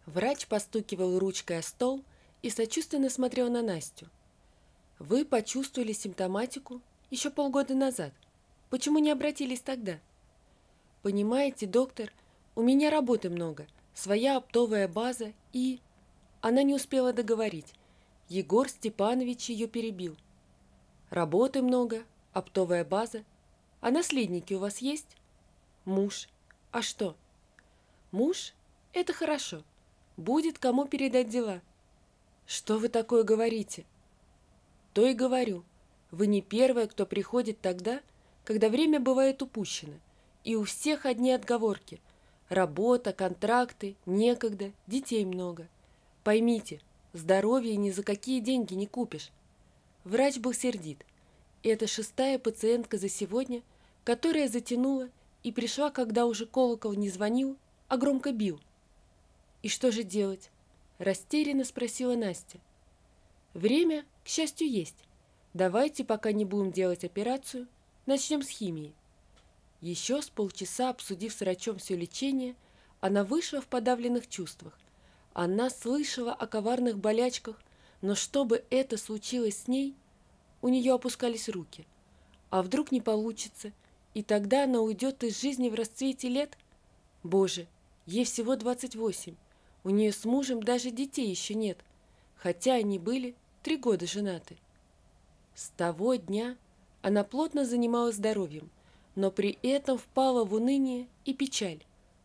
Врач постукивал ручкой о стол и сочувственно смотрел на Настю. «Вы почувствовали симптоматику еще полгода назад. Почему не обратились тогда?» «Понимаете, доктор, у меня работы много, своя оптовая база и...» Она не успела договорить. Егор Степанович ее перебил. «Работы много, оптовая база. А наследники у вас есть?» «Муж. А что?» «Муж? Это хорошо. Будет кому передать дела». «Что вы такое говорите?» «То и говорю. Вы не первая, кто приходит тогда, когда время бывает упущено, и у всех одни отговорки. Работа, контракты, некогда, детей много. Поймите, здоровье ни за какие деньги не купишь». Врач был сердит. Это 6-я пациентка за сегодня, которая затянула и пришла, когда уже колокол не звонил, а громко бил. «И что же делать?» – растерянно спросила Настя. «Время, к счастью, есть. Давайте, пока не будем делать операцию, начнем с химии». Еще с полчаса, обсудив с врачом все лечение, она вышла в подавленных чувствах. Она слышала о коварных болячках, но чтобы это случилось с ней, у нее опускались руки. А вдруг не получится, и тогда она уйдет из жизни в расцвете лет? Боже, ей всего 28. У нее с мужем даже детей еще нет, хотя они были 3 года женаты. С того дня она плотно занималась здоровьем, но при этом впала в уныние и печаль,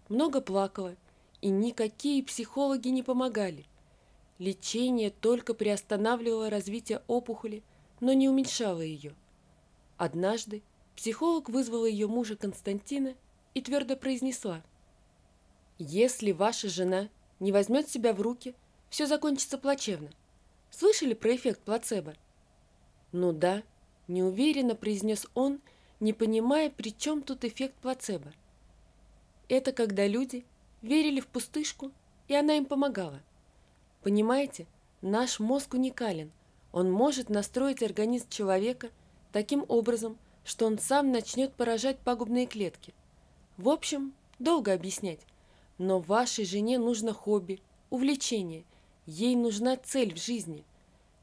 много плакала, и никакие психологи не помогали. Лечение только приостанавливало развитие опухоли, но не уменьшало ее. Однажды психолог вызвала ее мужа Константина и твердо произнесла: «Если ваша жена не возьмет себя в руки, все закончится плачевно. Слышали про эффект плацебо?» «Ну да», – неуверенно произнес он, не понимая, при чем тут эффект плацебо. «Это когда люди верили в пустышку, и она им помогала. Понимаете, наш мозг уникален. Он может настроить организм человека таким образом, что он сам начнет поражать пагубные клетки. В общем, долго объяснять. Но вашей жене нужно хобби, увлечение. Ей нужна цель в жизни.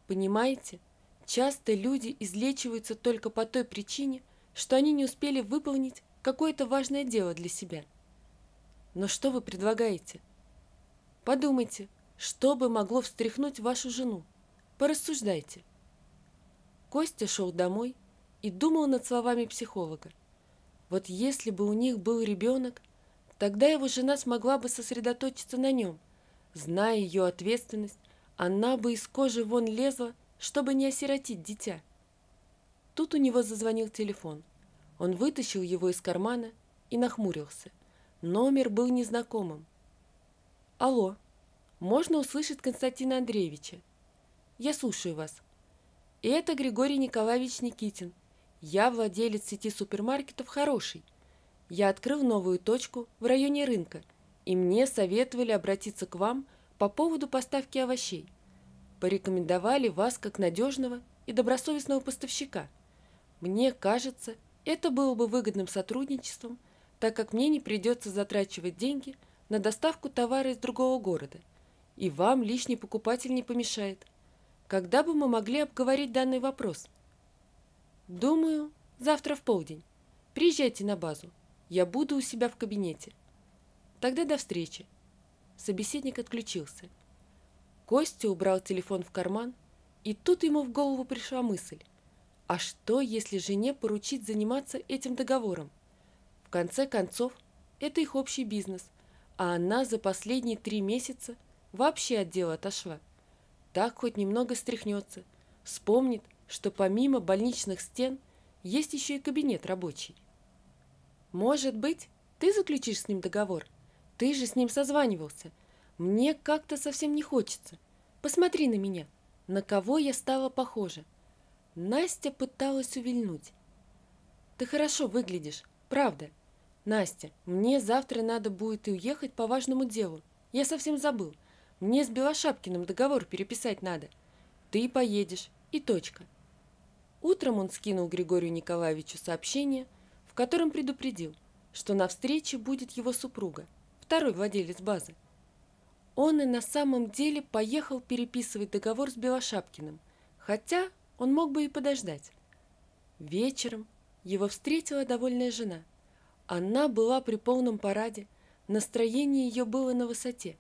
Понимаете, часто люди излечиваются только по той причине, что они не успели выполнить какое-то важное дело для себя. Но что вы предлагаете? Подумайте, что бы могло встряхнуть вашу жену? Порассуждайте». Костя шел домой и думал над словами психолога. Вот если бы у них был ребенок, тогда его жена смогла бы сосредоточиться на нем. Зная ее ответственность, она бы из кожи вон лезла, чтобы не осиротить дитя. Тут у него зазвонил телефон. Он вытащил его из кармана и нахмурился. Номер был незнакомым. «Алло, можно услышать Константина Андреевича? Я слушаю вас. Это Григорий Николаевич Никитин. Я владелец сети супермаркетов «Хороший». Я открыл новую точку в районе рынка, и мне советовали обратиться к вам по поводу поставки овощей. Порекомендовали вас как надежного и добросовестного поставщика. Мне кажется, это было бы выгодным сотрудничеством, так как мне не придется затрачивать деньги на доставку товара из другого города, и вам лишний покупатель не помешает. Когда бы мы могли обговорить данный вопрос? Думаю, завтра в полдень. Приезжайте на базу. Я буду у себя в кабинете. Тогда до встречи. Собеседник отключился. Костя убрал телефон в карман, и тут ему в голову пришла мысль. А что, если жене поручить заниматься этим договором? В конце концов, это их общий бизнес, а она за последние 3 месяца вообще от дела отошла. Так хоть немного стряхнется, вспомнит, что помимо больничных стен есть еще и кабинет рабочий. «Может быть, ты заключишь с ним договор? Ты же с ним созванивался. Мне как-то совсем не хочется. Посмотри на меня, на кого я стала похожа». Настя пыталась увильнуть. «Ты хорошо выглядишь, правда. Настя, мне завтра надо будет и уехать по важному делу. Я совсем забыл. Мне с Белошапкиным договор переписать надо. Ты поедешь, и точка». Утром он скинул Григорию Николаевичу сообщение, в котором предупредил, что на встрече будет его супруга, второй владелец базы. Он и на самом деле поехал переписывать договор с Белошапкиным, хотя он мог бы и подождать. Вечером его встретила довольная жена. Она была при полном параде, настроение ее было на высоте.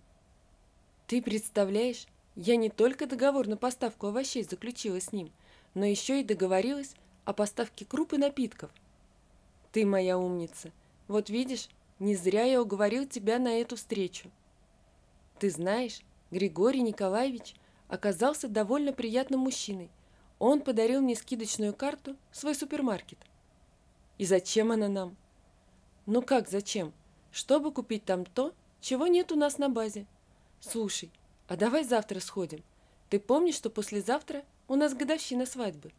«Ты представляешь, я не только договор на поставку овощей заключила с ним, но еще и договорилась о поставке круп и напитков. Ты моя умница. Вот видишь, не зря я уговорил тебя на эту встречу. Ты знаешь, Григорий Николаевич оказался довольно приятным мужчиной. Он подарил мне скидочную карту в свой супермаркет. И зачем она нам? Ну как зачем? Чтобы купить там то, чего нет у нас на базе. Слушай, а давай завтра сходим. Ты помнишь, что послезавтра у нас годовщина свадьбы?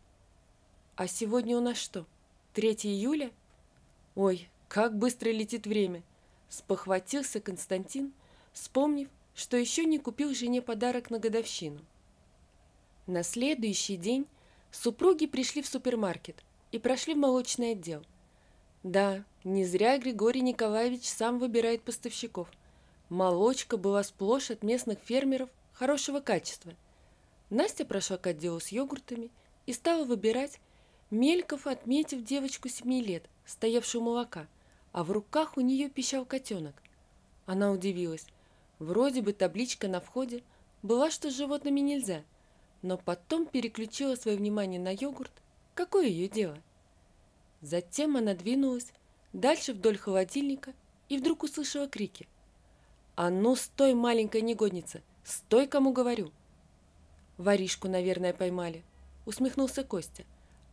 А сегодня у нас что, 3 июля? Ой, как быстро летит время! Спохватился Константин, вспомнив, что еще не купил жене подарок на годовщину. На следующий день супруги пришли в супермаркет и прошли в молочный отдел. Да, не зря Григорий Николаевич сам выбирает поставщиков. Молочка была сплошь от местных фермеров хорошего качества. Настя прошла к отделу с йогуртами и стала выбирать, мельков отметив девочку 7 лет, стоявшую у молока, а в руках у нее пищал котенок. Она удивилась. Вроде бы табличка на входе была, что с животными нельзя, но потом переключила свое внимание на йогурт. Какое ее дело? Затем она двинулась дальше вдоль холодильника и вдруг услышала крики. «А ну, стой, маленькая негодница! Стой, кому говорю!» «Воришку, наверное, поймали», — усмехнулся Костя.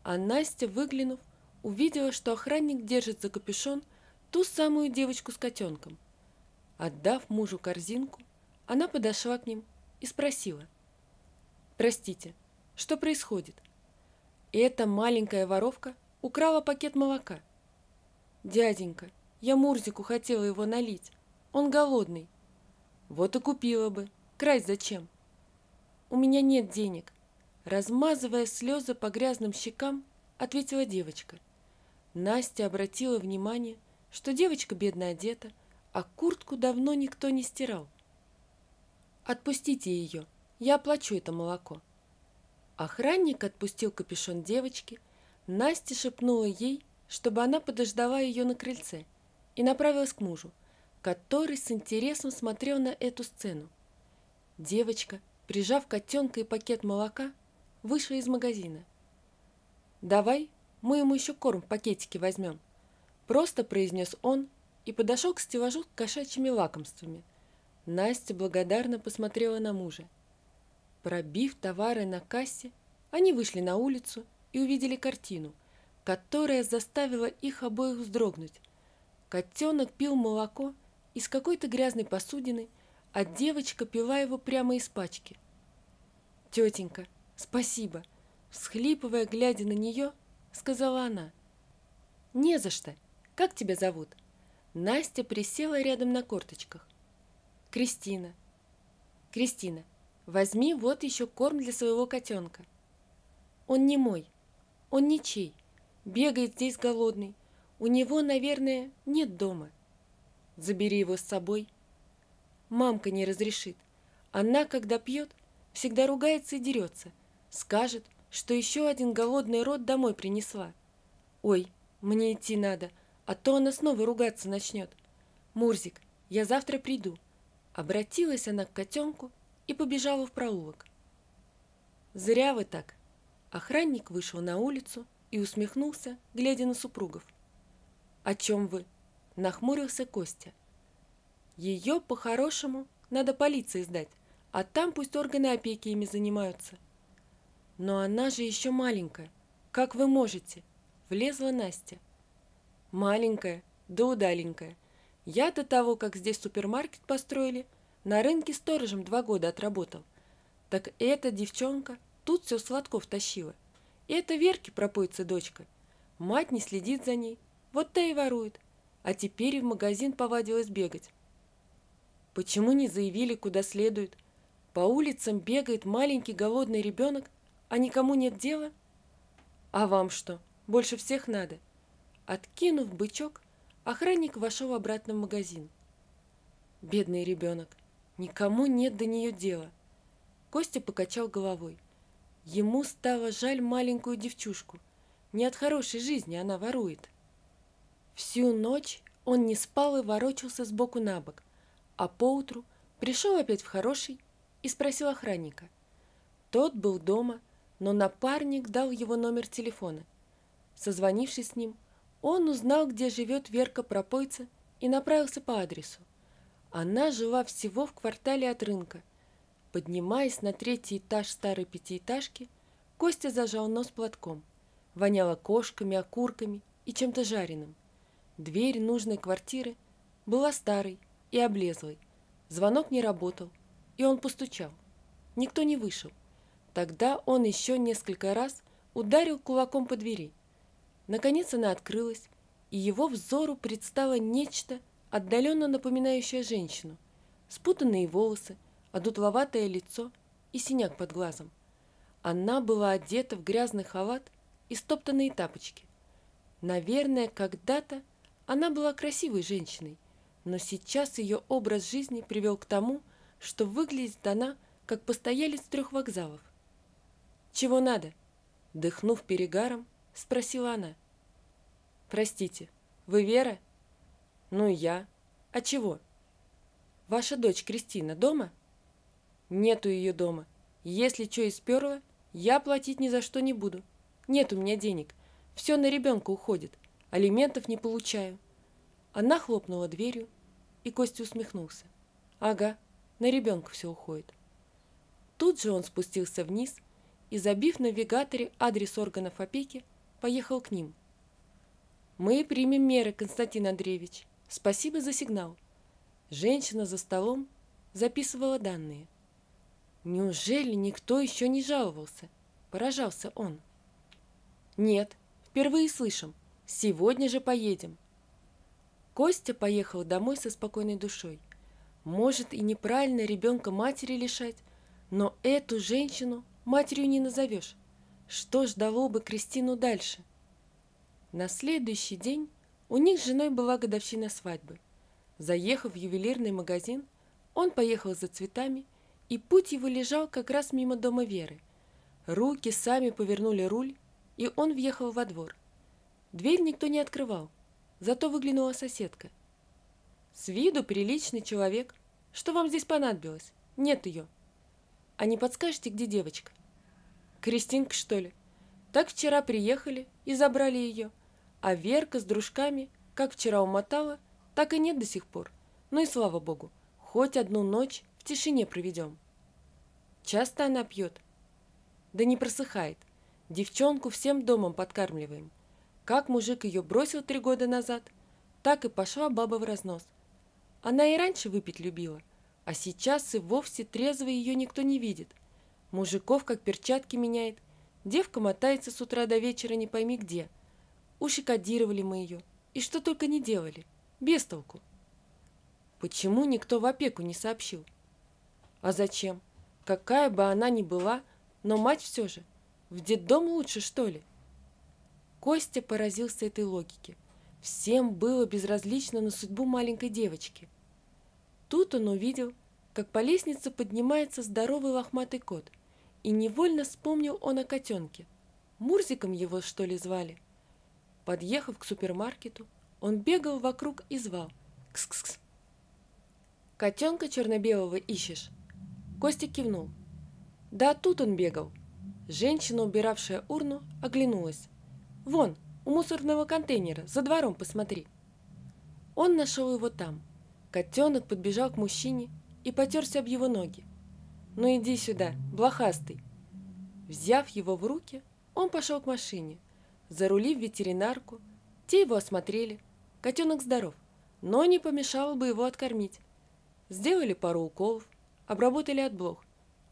А Настя, выглянув, увидела, что охранник держит за капюшон ту самую девочку с котенком. Отдав мужу корзинку, она подошла к ним и спросила. «Простите, что происходит?» «Эта маленькая воровка украла пакет молока». «Дяденька, я Мурзику хотела его налить. Он голодный». «Вот и купила бы. Красть зачем?» «У меня нет денег», — размазывая слезы по грязным щекам, ответила девочка. Настя обратила внимание, что девочка бедно одета, а куртку давно никто не стирал. «Отпустите ее, я оплачу это молоко». Охранник отпустил капюшон девочки, Настя шепнула ей, чтобы она подождала ее на крыльце, и направилась к мужу, который с интересом смотрел на эту сцену. Девочка, прижав котенка и пакет молока, вышла из магазина. «Давай мы ему еще корм в пакетике возьмем», — просто произнес он и подошел к стеллажу с кошачьими лакомствами. Настя благодарно посмотрела на мужа. Пробив товары на кассе, они вышли на улицу и увидели картину, которая заставила их обоих вздрогнуть. Котенок пил молоко из какой-то грязной посудины, а девочка пила его прямо из пачки. «Тетенька, спасибо!» — всхлипывая, глядя на нее, сказала она. «Не за что. Как тебя зовут?» Настя присела рядом на корточках. «Кристина». «Кристина, возьми вот еще корм для своего котенка». «Он не мой, он ничей, бегает здесь голодный, у него, наверное, нет дома». «Забери его с собой». «Мамка не разрешит. Она, когда пьет, всегда ругается и дерется. Скажет, что еще один голодный род домой принесла. Ой, мне идти надо, а то она снова ругаться начнет. Мурзик, я завтра приду». Обратилась она к котенку и побежала в проулок. «Зря вы так». Охранник вышел на улицу и усмехнулся, глядя на супругов. «О чем вы?» — нахмурился Костя. «Ее, по-хорошему, надо полиции сдать, а там пусть органы опеки ими занимаются». «Но она же еще маленькая. Как вы можете?» — влезла Настя. «Маленькая, да удаленькая. Я до того, как здесь супермаркет построили, на рынке сторожем 2 года отработал. Так эта девчонка тут все сладков тащила. И это Верки пропоится дочка. Мать не следит за ней, вот та и ворует. А теперь и в магазин повадилась бегать». «Почему не заявили, куда следует? По улицам бегает маленький голодный ребенок, а никому нет дела? А вам что, больше всех надо?» Откинув бычок, охранник вошел обратно в магазин. «Бедный ребенок, Никому нет до нее дела. Костя покачал головой. Ему стало жаль маленькую девчушку. Не от хорошей жизни она ворует. Всю ночь он не спал и ворочался сбоку на бок, а поутру пришел опять в хороший и спросил охранника. Тот был дома, но напарник дал его номер телефона. Созвонившись с ним, он узнал, где живет Верка-пропойца, и направился по адресу. Она жила всего в квартале от рынка. Поднимаясь на 3-й этаж старой пятиэтажки, Костя зажал нос платком. Воняло кошками, окурками и чем-то жареным. Дверь нужной квартиры была старой и облезлой. Звонок не работал, и он постучал. Никто не вышел. Тогда он еще несколько раз ударил кулаком по двери. Наконец она открылась, и его взору предстало нечто, отдаленно напоминающее женщину. Спутанные волосы, одутловатое лицо и синяк под глазом. Она была одета в грязный халат и стоптанные тапочки. Наверное, когда-то она была красивой женщиной, но сейчас ее образ жизни привел к тому, что выглядит она, как постоялец 3 вокзалов. «Чего надо?» – дыхнув перегаром, спросила она. «Простите, вы Вера?» «Ну, я. А чего?» «Ваша дочь Кристина дома?» «Нету ее дома. Если что исперло, я платить ни за что не буду. Нет у меня денег. Все на ребенка уходит. Алиментов не получаю». Она хлопнула дверью, и Костя усмехнулся. «Ага, на ребенка все уходит». Тут же он спустился вниз и, забив в навигаторе адрес органов опеки, поехал к ним. «Мы примем меры, Константин Андреевич. Спасибо за сигнал». Женщина за столом записывала данные. «Неужели никто еще не жаловался?» – поражался он. «Нет, впервые слышим. Сегодня же поедем». Костя поехал домой со спокойной душой. Может, и неправильно ребенка матери лишать, но эту женщину матерью не назовешь. Что ждало бы Кристину дальше? На следующий день у них с женой была годовщина свадьбы. Заехав в ювелирный магазин, он поехал за цветами, и путь его лежал как раз мимо дома Веры. Руки сами повернули руль, и он въехал во двор. Дверь никто не открывал, зато выглянула соседка. «С виду приличный человек. Что вам здесь понадобилось? Нет ее». «А не подскажете, где девочка?» «Кристинка, что ли? Так вчера приехали и забрали ее. А Верка с дружками, как вчера умотала, так и нет до сих пор. Ну и слава богу, хоть одну ночь в тишине проведем». «Часто она пьет?» «Да не просыхает. Девчонку всем домом подкармливаем. Как мужик ее бросил 3 года назад, так и пошла баба в разнос. Она и раньше выпить любила, а сейчас и вовсе трезвой ее никто не видит. Мужиков как перчатки меняет, девка мотается с утра до вечера не пойми где. Ушикодировали мы ее, и что только не делали, без толку». «Почему никто в опеку не сообщил?» «А зачем? Какая бы она ни была, но мать все же. В детдом лучше, что ли?» Костя поразился этой логике. Всем было безразлично на судьбу маленькой девочки. Тут он увидел, как по лестнице поднимается здоровый лохматый кот, и невольно вспомнил он о котенке. Мурзиком его, что ли, звали? Подъехав к супермаркету, он бегал вокруг и звал: «Кс-кс-кс». «Котенка черно-белого ищешь?» Костя кивнул. Да тут он бегал. Женщина, убиравшая урну, оглянулась. «Вон, у мусорного контейнера, за двором посмотри». Он нашел его там. Котенок подбежал к мужчине и потерся об его ноги. «Ну иди сюда, блохастый». Взяв его в руки, он пошел к машине. Зарулив в ветеринарку, те его осмотрели. Котенок здоров, но не помешало бы его откормить. Сделали пару уколов, обработали от блох,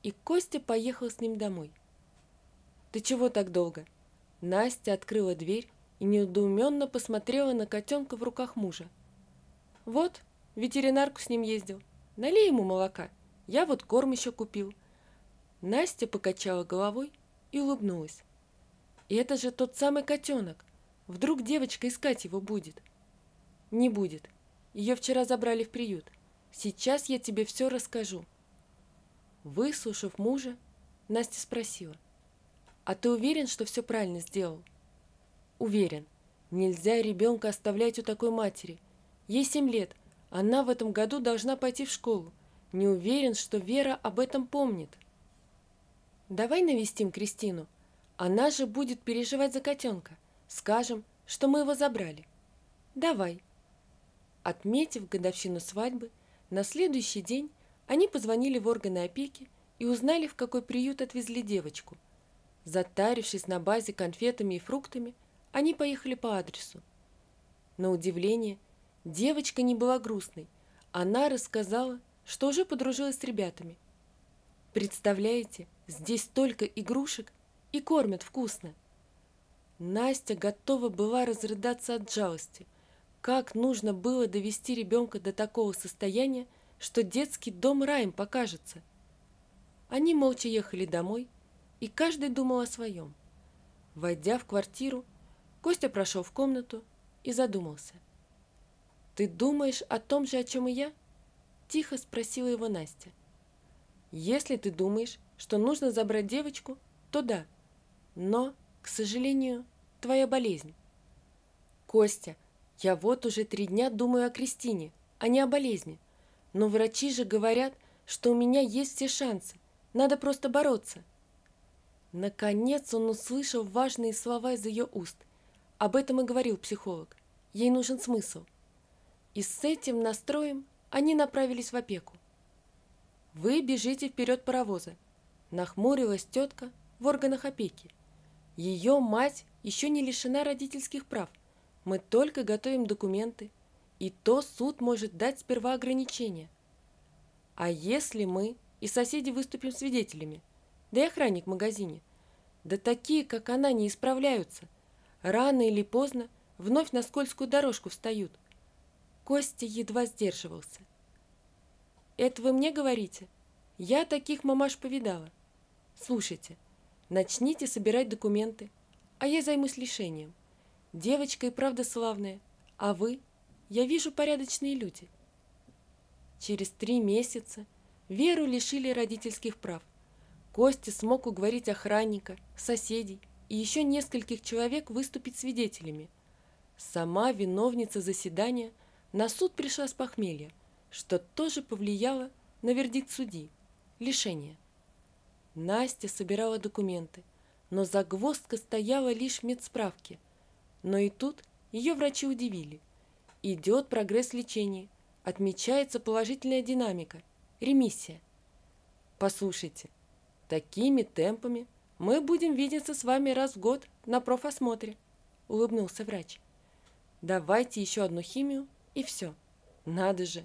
и Костя поехал с ним домой. «Ты чего так долго?» Настя открыла дверь и недоуменно посмотрела на котенка в руках мужа. «Вот, в ветеринарку с ним ездил. Налей ему молока. Я вот корм еще купил». Настя покачала головой и улыбнулась. «И это же тот самый котенок. Вдруг девочка искать его будет?» «Не будет. Ее вчера забрали в приют. Сейчас я тебе все расскажу». Выслушав мужа, Настя спросила: «А ты уверен, что все правильно сделал?» «Уверен. Нельзя ребенка оставлять у такой матери. Ей 7 лет. Она в этом году должна пойти в школу. Не уверен, что Вера об этом помнит». «Давай навестим Кристину. Она же будет переживать за котенка. Скажем, что мы его забрали». «Давай». Отметив годовщину свадьбы, на следующий день они позвонили в органы опеки и узнали, в какой приют отвезли девочку. Затарившись на базе конфетами и фруктами, они поехали по адресу. На удивление, девочка не была грустной. Она рассказала, что уже подружилась с ребятами. «Представляете, здесь столько игрушек и кормят вкусно». Настя готова была разрыдаться от жалости. Как нужно было довести ребенка до такого состояния, что детский дом раем покажется? Они молча ехали домой, и каждый думал о своем. Войдя в квартиру, Костя прошел в комнату и задумался. «Ты думаешь о том же, о чем и я?» – тихо спросила его Настя. «Если ты думаешь, что нужно забрать девочку, то да, но, к сожалению, твоя болезнь». «Костя, я вот уже 3 дня думаю о Кристине, а не о болезни. Но врачи же говорят, что у меня есть все шансы, надо просто бороться». Наконец он услышал важные слова из ее уст. Об этом и говорил психолог. Ей нужен смысл. И с этим настроем они направились в опеку. «Вы бежите вперед паровоза», – нахмурилась тетка в органах опеки. «Ее мать еще не лишена родительских прав. Мы только готовим документы, и то суд может дать сперва ограничения. А если мы и соседи выступим свидетелями, да и охранник в магазине, да такие, как она, не исправляются, рано или поздно вновь на скользкую дорожку встают». Костя едва сдерживался. «Это вы мне говорите? Я таких мамаш повидала. Слушайте, начните собирать документы, а я займусь лишением. Девочка и правда славная, а вы, я вижу, порядочные люди». Через 3 месяца Веру лишили родительских прав. Костя смог уговорить охранника, соседей и еще нескольких человек выступить свидетелями. Сама виновница заседания на суд пришла с похмелья, что тоже повлияло на вердикт судьи – лишение. Настя собирала документы, но загвоздка стояла лишь в медсправке. Но и тут ее врачи удивили. Идет прогресс лечения, отмечается положительная динамика, ремиссия. «Послушайте, такими темпами мы будем видеться с вами раз в год на профосмотре», – улыбнулся врач. «Давайте еще одну химию, и все. Надо же».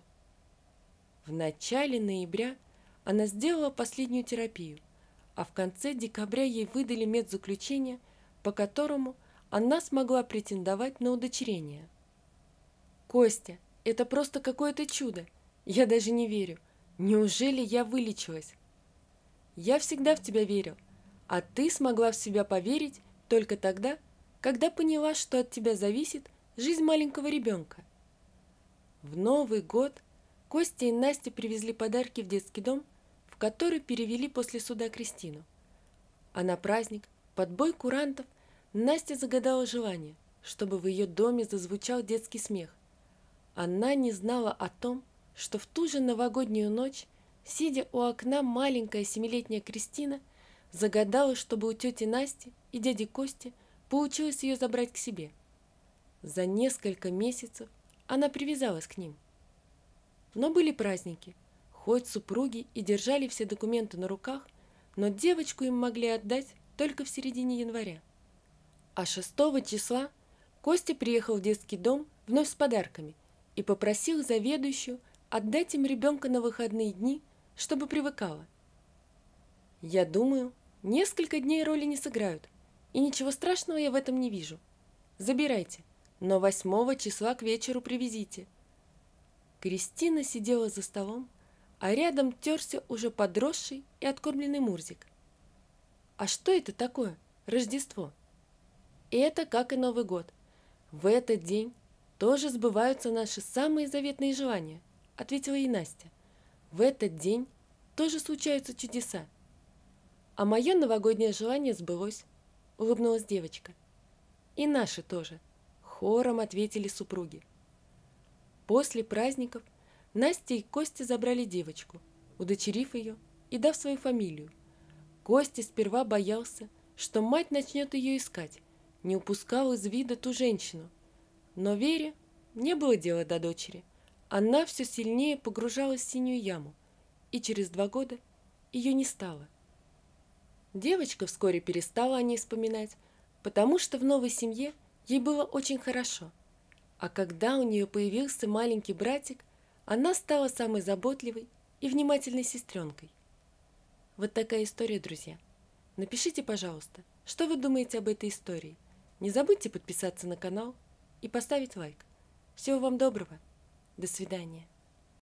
В начале ноября она сделала последнюю терапию, а в конце декабря ей выдали медзаключение, по которому она смогла претендовать на удочерение. «Костя, это просто какое-то чудо. Я даже не верю. Неужели я вылечилась?» «Я всегда в тебя верил, а ты смогла в себя поверить только тогда, когда поняла, что от тебя зависит жизнь маленького ребенка». В Новый год Костя и Настя привезли подарки в детский дом, в который перевели после суда Кристину. А на праздник, под бой курантов, Настя загадала желание, чтобы в ее доме зазвучал детский смех. Она не знала о том, что в ту же новогоднюю ночь, сидя у окна, маленькая 7-летняя Кристина загадала, чтобы у тети Насти и дяди Кости получилось ее забрать к себе. За несколько месяцев она привязалась к ним. Но были праздники, хоть супруги и держали все документы на руках, но девочку им могли отдать только в середине января. А 6 числа Костя приехал в детский дом вновь с подарками и попросил заведующую отдать им ребенка на выходные дни, чтобы привыкала. «Я думаю, несколько дней роли не сыграют, и ничего страшного я в этом не вижу. Забирайте, но 8 числа к вечеру привезите». Кристина сидела за столом, а рядом терся уже подросший и откормленный Мурзик. «А что это такое? Рождество?» «Это как и Новый год. В этот день тоже сбываются наши самые заветные желания», ответила ей Настя. В этот день тоже случаются чудеса. А мое новогоднее желание сбылось, улыбнулась девочка. И наши тоже, хором ответили супруги. После праздников Настя и Костя забрали девочку, удочерив ее и дав свою фамилию. Костя сперва боялся, что мать начнет ее искать, не упускал из вида ту женщину. Но Вере не было дела до дочери. Она все сильнее погружалась в синюю яму, и через 2 года ее не стало. Девочка вскоре перестала о ней вспоминать, потому что в новой семье ей было очень хорошо. А когда у нее появился маленький братик, она стала самой заботливой и внимательной сестренкой. Вот такая история, друзья. Напишите, пожалуйста, что вы думаете об этой истории. Не забудьте подписаться на канал и поставить лайк. Всего вам доброго. До свидания.